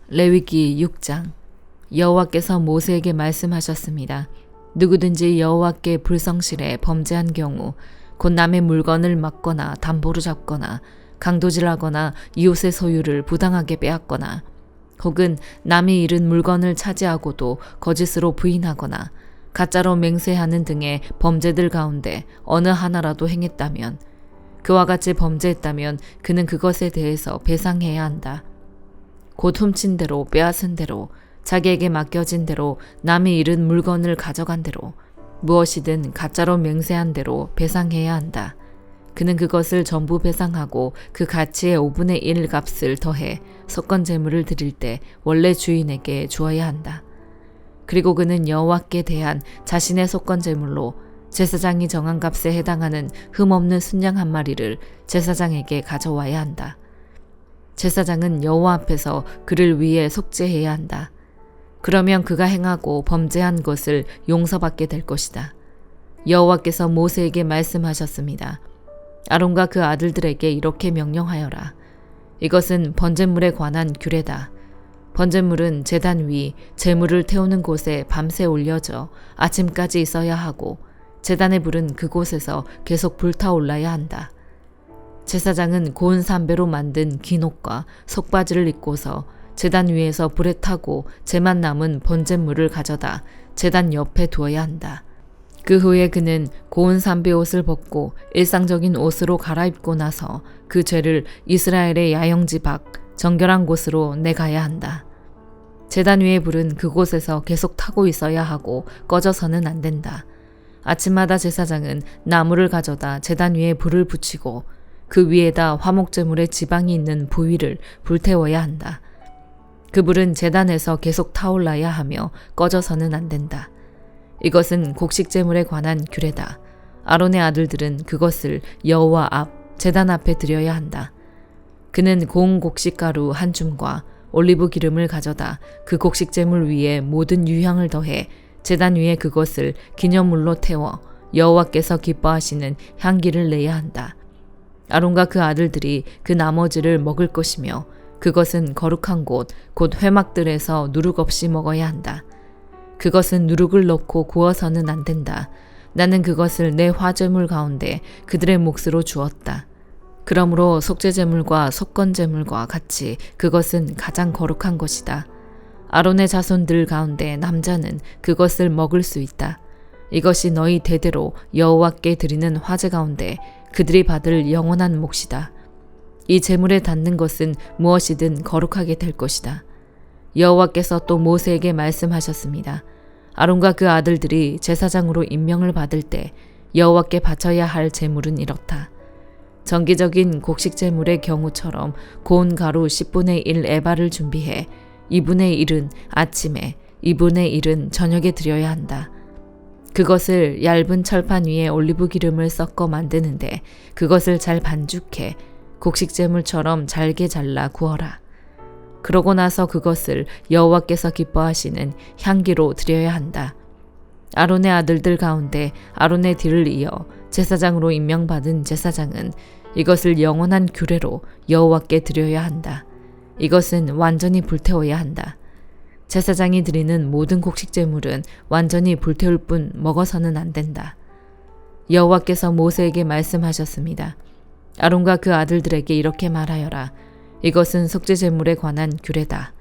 레위기 6장. 여호와께서 모세에게 말씀하셨습니다. 누구든지 여호와께 불성실해 범죄한 경우 곧 남의 물건을 막거나 담보로 잡거나 강도질하거나 이웃의 소유를 부당하게 빼앗거나 혹은 남이 잃은 물건을 차지하고도 거짓으로 부인하거나 가짜로 맹세하는 등의 범죄들 가운데 어느 하나라도 행했다면, 그와 같이 범죄했다면 그는 그것에 대해서 배상해야 한다. 곧 훔친 대로, 빼앗은 대로, 자기에게 맡겨진 대로, 남이 잃은 물건을 가져간 대로, 무엇이든 가짜로 맹세한 대로 배상해야 한다. 그는 그것을 전부 배상하고 그 가치의 5분의 1 값을 더해 속건 제물을 드릴 때 원래 주인에게 주어야 한다. 그리고 그는 여호와께 대한 자신의 속건 제물로 제사장이 정한 값에 해당하는 흠없는 순양 한 마리를 제사장에게 가져와야 한다. 제사장은 여호와 앞에서 그를 위해 속죄해야 한다. 그러면 그가 행하고 범죄한 것을 용서받게 될 것이다. 여호와께서 모세에게 말씀하셨습니다. 아론과 그 아들들에게 이렇게 명령하여라. 이것은 번제물에 관한 규례다. 번제물은 제단 위 제물을 태우는 곳에 밤새 올려져 아침까지 있어야 하고, 제단의 불은 그곳에서 계속 불타올라야 한다. 제사장은 고운 삼배로 만든 긴 옷과 속바지를 입고서 제단 위에서 불에 타고 재만 남은 번제물을 가져다 제단 옆에 두어야 한다. 그 후에 그는 고운 삼배 옷을 벗고 일상적인 옷으로 갈아입고 나서 그 죄를 이스라엘의 야영지 밖 정결한 곳으로 내가야 한다. 제단 위의 불은 그곳에서 계속 타고 있어야 하고 꺼져서는 안 된다. 아침마다 제사장은 나무를 가져다 제단 위에 불을 붙이고 그 위에다 화목제물의 지방이 있는 부위를 불태워야 한다. 그 불은 제단에서 계속 타올라야 하며 꺼져서는 안 된다. 이것은 곡식제물에 관한 규례다. 아론의 아들들은 그것을 여호와 앞 제단 앞에 드려야 한다. 그는 고운 곡식가루 한 줌과 올리브 기름을 가져다 그 곡식제물 위에 모든 유향을 더해 제단 위에 그것을 기념물로 태워 여호와께서 기뻐하시는 향기를 내야 한다. 아론과 그 아들들이 그 나머지를 먹을 것이며, 그것은 거룩한 곳, 곧 회막들에서 누룩 없이 먹어야 한다. 그것은 누룩을 넣고 구워서는 안 된다. 나는 그것을 내 화제물 가운데 그들의 몫으로 주었다. 그러므로 속죄제물과 속건제물과 같이 그것은 가장 거룩한 것이다. 아론의 자손들 가운데 남자는 그것을 먹을 수 있다. 이것이 너희 대대로 여호와께 드리는 화제 가운데 그들이 받을 영원한 몫이다. 이 제물에 닿는 것은 무엇이든 거룩하게 될 것이다. 여호와께서 또 모세에게 말씀하셨습니다. 아론과 그 아들들이 제사장으로 임명을 받을 때 여호와께 바쳐야 할 제물은 이렇다. 정기적인 곡식 제물의 경우처럼 고운 가루 10분의 1 에바를 준비해 2분의 1은 아침에, 2분의 1은 저녁에 드려야 한다. 그것을 얇은 철판 위에 올리브 기름을 섞어 만드는데 그것을 잘 반죽해 곡식제물처럼 잘게 잘라 구워라. 그러고 나서 그것을 여호와께서 기뻐하시는 향기로 드려야 한다. 아론의 아들들 가운데 아론의 뒤를 이어 제사장으로 임명받은 제사장은 이것을 영원한 규례로 여호와께 드려야 한다. 이것은 완전히 불태워야 한다. 제사장이 드리는 모든 곡식제물은 완전히 불태울 뿐 먹어서는 안 된다. 여호와께서 모세에게 말씀하셨습니다. 아론과 그 아들들에게 이렇게 말하여라. 이것은 속죄제물에 관한 규례다.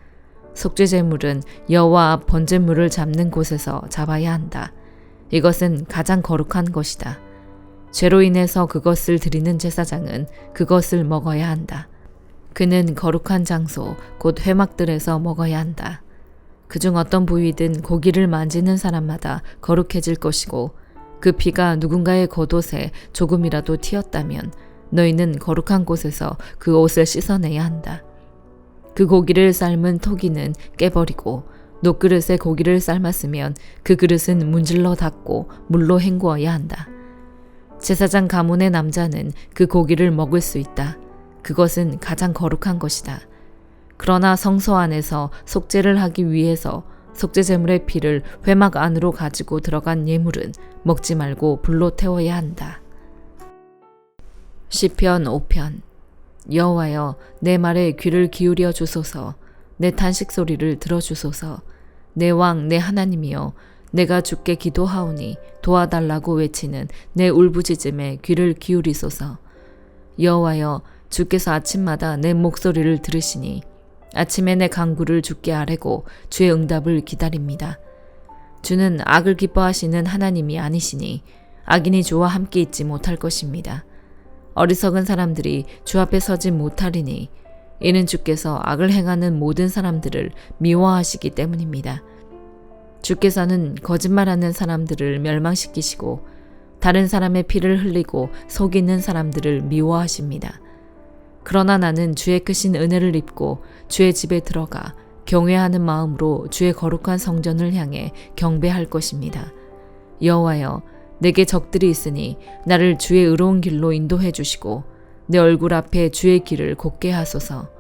속죄제물은 여호와 앞 번제물을 잡는 곳에서 잡아야 한다. 이것은 가장 거룩한 것이다. 죄로 인해서 그것을 드리는 제사장은 그것을 먹어야 한다. 그는 거룩한 장소, 곧 회막들에서 먹어야 한다. 그중 어떤 부위든 고기를 만지는 사람마다 거룩해질 것이고, 그 피가 누군가의 겉옷에 조금이라도 튀었다면 너희는 거룩한 곳에서 그 옷을 씻어내야 한다. 그 고기를 삶은 토기는 깨버리고, 녹그릇에 고기를 삶았으면 그 그릇은 문질러 닦고 물로 헹구어야 한다. 제사장 가문의 남자는 그 고기를 먹을 수 있다. 그것은 가장 거룩한 것이다. 그러나 성소 안에서 속죄를 하기 위해서 속죄제물의 피를 회막 안으로 가지고 들어간 예물은 먹지 말고 불로 태워야 한다. 시편 5편. 여호와여, 내 말에 귀를 기울여 주소서. 내 탄식 소리를 들어주소서. 내 왕, 내 하나님이여, 내가 주께 기도하오니 도와달라고 외치는 내 울부짖음에 귀를 기울이소서. 여호와여, 주께서 아침마다 내 목소리를 들으시니 아침에 내 간구를 주께 아뢰고 주의 응답을 기다립니다. 주는 악을 기뻐하시는 하나님이 아니시니 악인이 주와 함께 있지 못할 것입니다. 어리석은 사람들이 주 앞에 서지 못하리니 이는 주께서 악을 행하는 모든 사람들을 미워하시기 때문입니다. 주께서는 거짓말하는 사람들을 멸망시키시고 다른 사람의 피를 흘리고 속이는 사람들을 미워하십니다. 그러나 나는 주의 크신 은혜를 입고 주의 집에 들어가 경외하는 마음으로 주의 거룩한 성전을 향해 경배할 것입니다. 여호와여, 내게 적들이 있으니 나를 주의 의로운 길로 인도해 주시고 내 얼굴 앞에 주의 길을 곱게 하소서.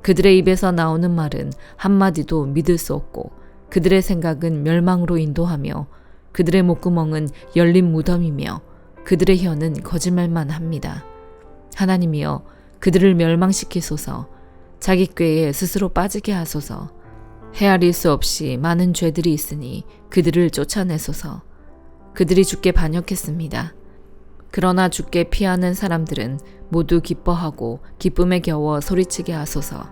그들의 입에서 나오는 말은 한마디도 믿을 수 없고 그들의 생각은 멸망으로 인도하며 그들의 목구멍은 열린 무덤이며 그들의 혀는 거짓말만 합니다. 하나님이여, 그들을 멸망시키소서. 자기 꾀에 스스로 빠지게 하소서. 헤아릴 수 없이 많은 죄들이 있으니 그들을 쫓아내소서. 그들이 주께 반역했습니다. 그러나 주께 피하는 사람들은 모두 기뻐하고 기쁨에 겨워 소리치게 하소서.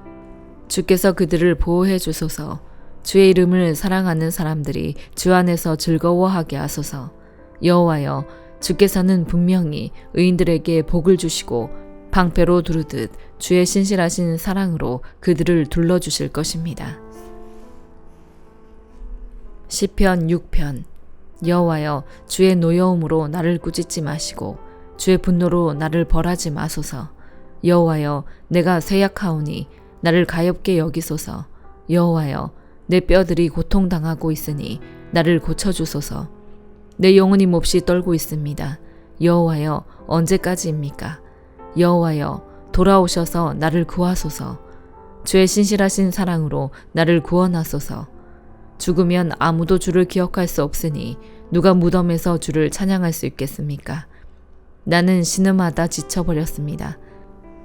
주께서 그들을 보호해 주소서. 주의 이름을 사랑하는 사람들이 주 안에서 즐거워하게 하소서. 여호와여, 주께서는 분명히 의인들에게 복을 주시고 방패로 두르듯 주의 신실하신 사랑으로 그들을 둘러주실 것입니다. 시편 6편. 여호와여, 주의 노여움으로 나를 꾸짖지 마시고 주의 분노로 나를 벌하지 마소서. 여호와여, 내가 쇠약하오니 나를 가엾게 여기소서. 여호와여, 내 뼈들이 고통당하고 있으니 나를 고쳐주소서. 내 영혼이 몹시 떨고 있습니다. 여호와여, 언제까지입니까? 여호와여, 돌아오셔서 나를 구하소서. 주의 신실하신 사랑으로 나를 구원하소서. 죽으면 아무도 주를 기억할 수 없으니 누가 무덤에서 주를 찬양할 수 있겠습니까? 나는 신음하다 지쳐버렸습니다.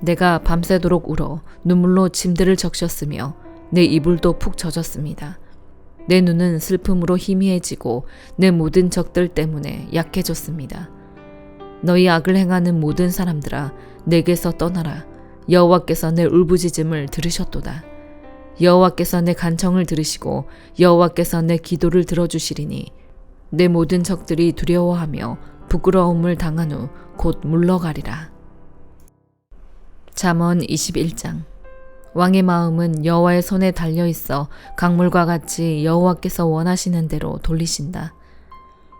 내가 밤새도록 울어 눈물로 침대를 적셨으며 내 이불도 푹 젖었습니다. 내 눈은 슬픔으로 희미해지고 내 모든 적들 때문에 약해졌습니다. 너희 악을 행하는 모든 사람들아, 내게서 떠나라. 여호와께서 내 울부짖음을 들으셨도다. 여호와께서 내 간청을 들으시고 여호와께서 내 기도를 들어주시리니 내 모든 적들이 두려워하며 부끄러움을 당한 후 곧 물러가리라. 잠언 21장. 왕의 마음은 여호와의 손에 달려있어 강물과 같이 여호와께서 원하시는 대로 돌리신다.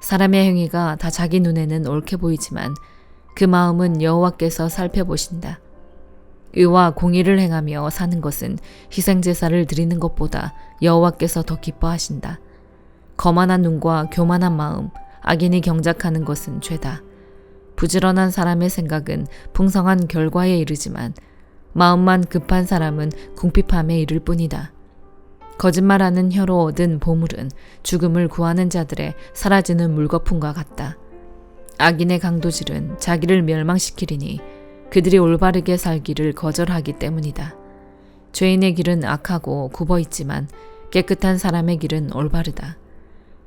사람의 행위가 다 자기 눈에는 옳게 보이지만 그 마음은 여호와께서 살펴보신다. 의와 공의를 행하며 사는 것은 희생제사를 드리는 것보다 여호와께서 더 기뻐하신다. 거만한 눈과 교만한 마음, 악인이 경작하는 것은 죄다. 부지런한 사람의 생각은 풍성한 결과에 이르지만 마음만 급한 사람은 궁핍함에 이를 뿐이다. 거짓말하는 혀로 얻은 보물은 죽음을 구하는 자들의 사라지는 물거품과 같다. 악인의 강도질은 자기를 멸망시키리니 그들이 올바르게 살기를 거절하기 때문이다. 죄인의 길은 악하고 굽어있지만 깨끗한 사람의 길은 올바르다.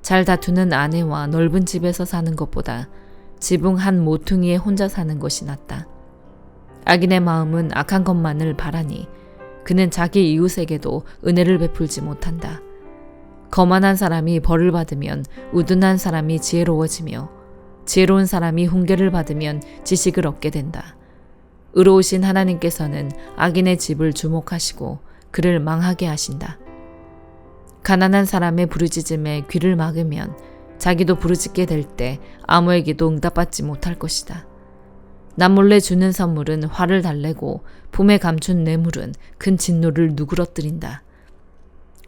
잘 다투는 아내와 넓은 집에서 사는 것보다 지붕 한 모퉁이에 혼자 사는 것이 낫다. 악인의 마음은 악한 것만을 바라니 그는 자기 이웃에게도 은혜를 베풀지 못한다. 거만한 사람이 벌을 받으면 우둔한 사람이 지혜로워지며 지혜로운 사람이 훈계를 받으면 지식을 얻게 된다. 의로우신 하나님께서는 악인의 집을 주목하시고 그를 망하게 하신다. 가난한 사람의 부르짖음에 귀를 막으면 자기도 부르짖게 될 때 아무에게도 응답받지 못할 것이다. 남몰래 주는 선물은 화를 달래고 품에 감춘 뇌물은 큰 진노를 누그러뜨린다.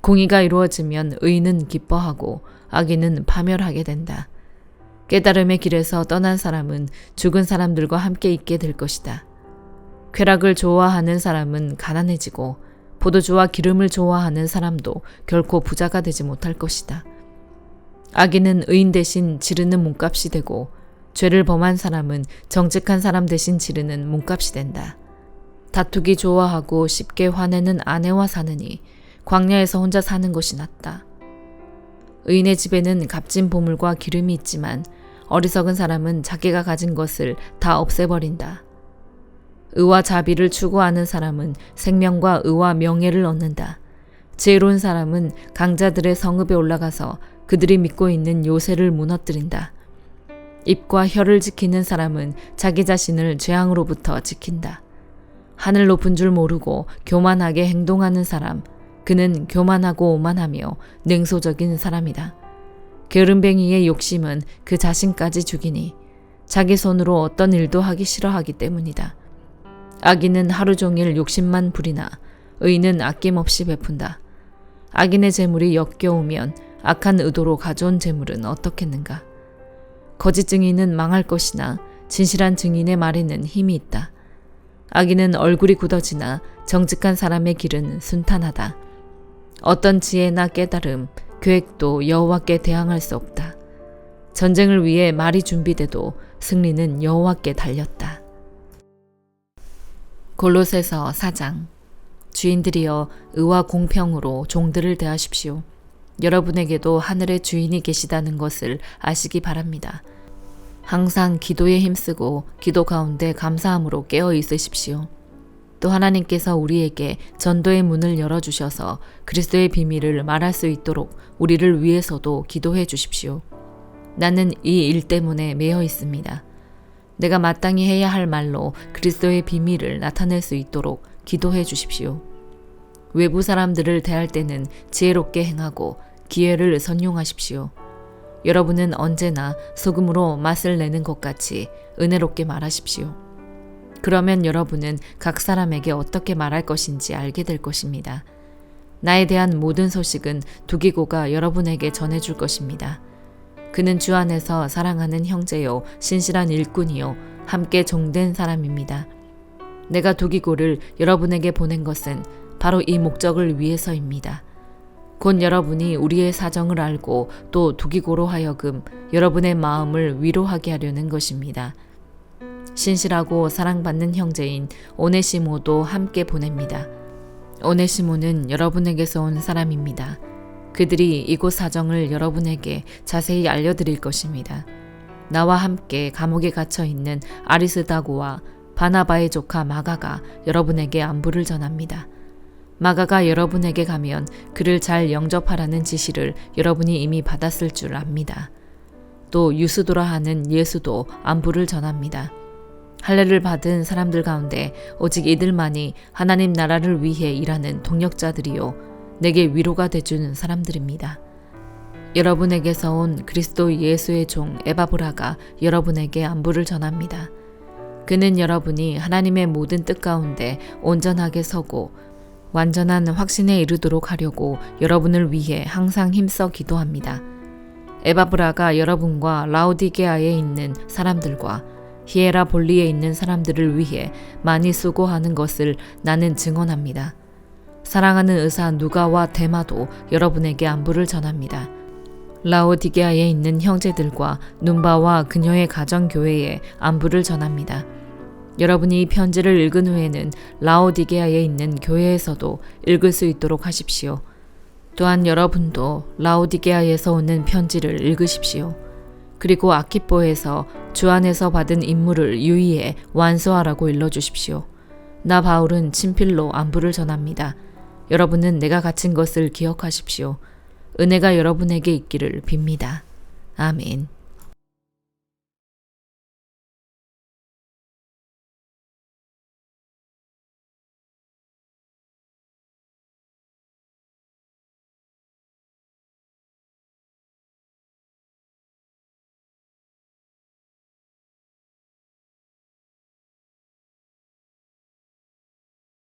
공의가 이루어지면 의인은 기뻐하고 악인은 파멸하게 된다. 깨달음의 길에서 떠난 사람은 죽은 사람들과 함께 있게 될 것이다. 쾌락을 좋아하는 사람은 가난해지고 포도주와 기름을 좋아하는 사람도 결코 부자가 되지 못할 것이다. 악인은 의인 대신 지르는 몸값이 되고 죄를 범한 사람은 정직한 사람 대신 지르는 몸값이 된다. 다투기 좋아하고 쉽게 화내는 아내와 사느니 광야에서 혼자 사는 것이 낫다. 의인의 집에는 값진 보물과 기름이 있지만 어리석은 사람은 자기가 가진 것을 다 없애버린다. 의와 자비를 추구하는 사람은 생명과 의와 명예를 얻는다. 지혜로운 사람은 강자들의 성읍에 올라가서 그들이 믿고 있는 요새를 무너뜨린다. 입과 혀를 지키는 사람은 자기 자신을 재앙으로부터 지킨다. 하늘 높은 줄 모르고 교만하게 행동하는 사람, 그는 교만하고 오만하며 냉소적인 사람이다. 게으름뱅이의 욕심은 그 자신까지 죽이니 자기 손으로 어떤 일도 하기 싫어하기 때문이다. 악인은 하루 종일 욕심만 부리나 의인은 아낌없이 베푼다. 악인의 재물이 역겨우면 악한 의도로 가져온 재물은 어떻겠는가. 거짓 증인은 망할 것이나 진실한 증인의 말에는 힘이 있다. 악인은 얼굴이 굳어지나 정직한 사람의 길은 순탄하다. 어떤 지혜나 깨달음, 계획도 여호와께 대항할 수 없다. 전쟁을 위해 말이 준비돼도 승리는 여호와께 달렸다. 골로새서 4장. 주인들이여 의와 공평으로 종들을 대하십시오. 여러분에게도 하늘의 주인이 계시다는 것을 아시기 바랍니다. 항상 기도에 힘쓰고 기도 가운데 감사함으로 깨어 있으십시오. 또 하나님께서 우리에게 전도의 문을 열어주셔서 그리스도의 비밀을 말할 수 있도록 우리를 위해서도 기도해 주십시오. 나는 이 일 때문에 매여 있습니다. 내가 마땅히 해야 할 말로 그리스도의 비밀을 나타낼 수 있도록 기도해 주십시오. 외부 사람들을 대할 때는 지혜롭게 행하고 기회를 선용하십시오. 여러분은 언제나 소금으로 맛을 내는 것 같이 은혜롭게 말하십시오. 그러면 여러분은 각 사람에게 어떻게 말할 것인지 알게 될 것입니다. 나에 대한 모든 소식은 두기고가 여러분에게 전해줄 것입니다. 그는 주 안에서 사랑하는 형제요 신실한 일꾼이요 함께 종된 사람입니다. 내가 두기고를 여러분에게 보낸 것은 바로 이 목적을 위해서입니다. 곧 여러분이 우리의 사정을 알고 또 두기고로 하여금 여러분의 마음을 위로하게 하려는 것입니다. 신실하고 사랑받는 형제인 오네시모도 함께 보냅니다. 오네시모는 여러분에게서 온 사람입니다. 그들이 이곳 사정을 여러분에게 자세히 알려드릴 것입니다. 나와 함께 감옥에 갇혀 있는 아리스다고와 바나바의 조카 마가가 여러분에게 안부를 전합니다. 마가가 여러분에게 가면 그를 잘 영접하라는 지시를 여러분이 이미 받았을 줄 압니다. 또 유스도라 하는 예수도 안부를 전합니다. 할례를 받은 사람들 가운데 오직 이들만이 하나님 나라를 위해 일하는 동력자들이요 내게 위로가 돼준 사람들입니다. 여러분에게서 온 그리스도 예수의 종 에바브라가 여러분에게 안부를 전합니다. 그는 여러분이 하나님의 모든 뜻 가운데 온전하게 서고 완전한 확신에 이르도록 하려고 여러분을 위해 항상 힘써 기도합니다. 에바브라가 여러분과 라오디게아에 있는 사람들과 히에라볼리에 있는 사람들을 위해 많이 수고하는 것을 나는 증언합니다. 사랑하는 의사 누가와 데마도 여러분에게 안부를 전합니다. 라오디게아에 있는 형제들과 눈바와 그녀의 가정교회에 안부를 전합니다. 여러분이 이 편지를 읽은 후에는 라오디게아에 있는 교회에서도 읽을 수 있도록 하십시오. 또한 여러분도 라오디게아에서 오는 편지를 읽으십시오. 그리고 아키뽀에서 주 안에서 받은 임무를 유의해 완수하라고 일러주십시오. 나 바울은 친필로 안부를 전합니다. 여러분은 내가 갇힌 것을 기억하십시오. 은혜가 여러분에게 있기를 빕니다. 아멘.